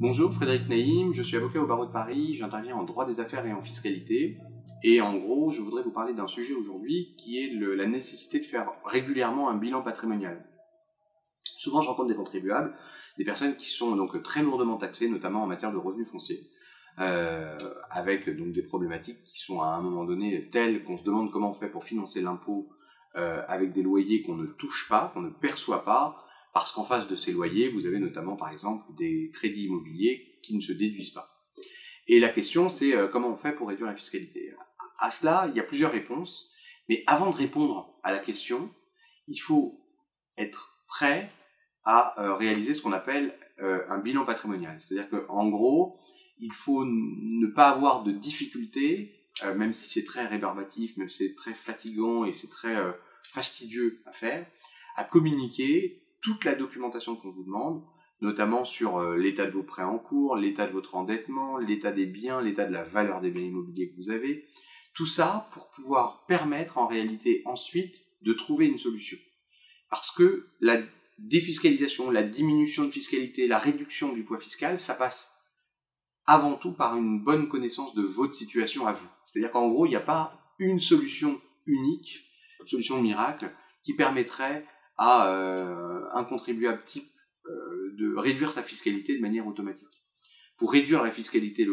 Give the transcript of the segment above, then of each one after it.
Bonjour, Frédéric Naïm, je suis avocat au barreau de Paris, j'interviens en droit des affaires et en fiscalité. Et en gros, je voudrais vous parler d'un sujet aujourd'hui qui est la nécessité de faire régulièrement un bilan patrimonial. Souvent, j'entends des contribuables, des personnes qui sont donc très lourdement taxées, notamment en matière de revenus fonciers, avec donc des problématiques qui sont à un moment donné telles qu'on se demande comment on fait pour financer l'impôt avec des loyers qu'on ne touche pas, qu'on ne perçoit pas, parce qu'en face de ces loyers, vous avez notamment, par exemple, des crédits immobiliers qui ne se déduisent pas. Et la question, c'est comment on fait pour réduire la fiscalité. À cela, il y a plusieurs réponses, mais avant de répondre à la question, il faut être prêt à réaliser ce qu'on appelle un bilan patrimonial. C'est-à-dire qu'en gros, il faut ne pas avoir de difficultés, même si c'est très rébarbatif, même si c'est très fatigant et c'est très fastidieux à faire, à communiquer toute la documentation qu'on vous demande, notamment sur l'état de vos prêts en cours, l'état de votre endettement, l'état des biens, l'état de la valeur des biens immobiliers que vous avez. Tout ça pour pouvoir permettre en réalité ensuite de trouver une solution. Parce que la défiscalisation, la diminution de fiscalité, la réduction du poids fiscal, ça passe avant tout par une bonne connaissance de votre situation à vous. C'est-à-dire qu'en gros, il n'y a pas une solution unique, une solution miracle, qui permettrait à un contribuable type de réduire sa fiscalité de manière automatique. Pour réduire la fiscalité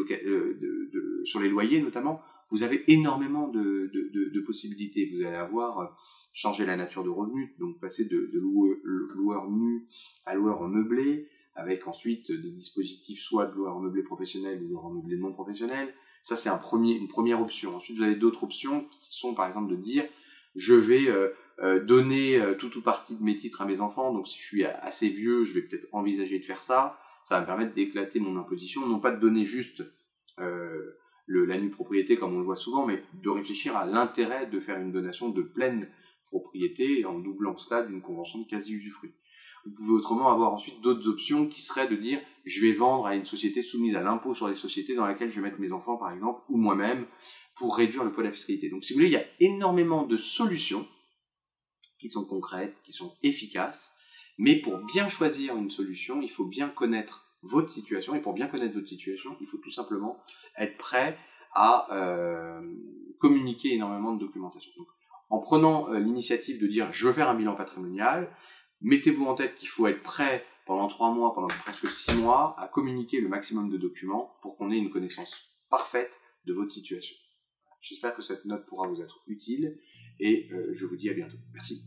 sur les loyers notamment, vous avez énormément de possibilités. Vous allez avoir changer la nature de revenus, donc passer de loueur nu à loueur meublé, avec ensuite des dispositifs soit de loueur meublé professionnel ou loueur meublé non professionnel. Ça, c'est une première option. Ensuite, vous avez d'autres options qui sont, par exemple, de dire je vais donner tout ou partie de mes titres à mes enfants, donc si je suis assez vieux, je vais peut-être envisager de faire ça. Ça va me permettre d'éclater mon imposition, non pas de donner juste la nue propriété comme on le voit souvent, mais de réfléchir à l'intérêt de faire une donation de pleine propriété en doublant cela d'une convention de quasi-usufruit. Vous pouvez autrement avoir ensuite d'autres options qui seraient de dire je vais vendre à une société soumise à l'impôt sur les sociétés dans laquelle je vais mettre mes enfants par exemple, ou moi-même, pour réduire le poids de la fiscalité. Donc si vous voulez, il y a énormément de solutions qui sont concrètes, qui sont efficaces, mais pour bien choisir une solution, il faut bien connaître votre situation, et pour bien connaître votre situation, il faut tout simplement être prêt à communiquer énormément de documentation. Donc, en prenant l'initiative de dire je veux faire un bilan patrimonial, mettez-vous en tête qu'il faut être prêt pendant 3 mois, pendant presque 6 mois, à communiquer le maximum de documents pour qu'on ait une connaissance parfaite de votre situation. J'espère que cette note pourra vous être utile et je vous dis à bientôt. Merci.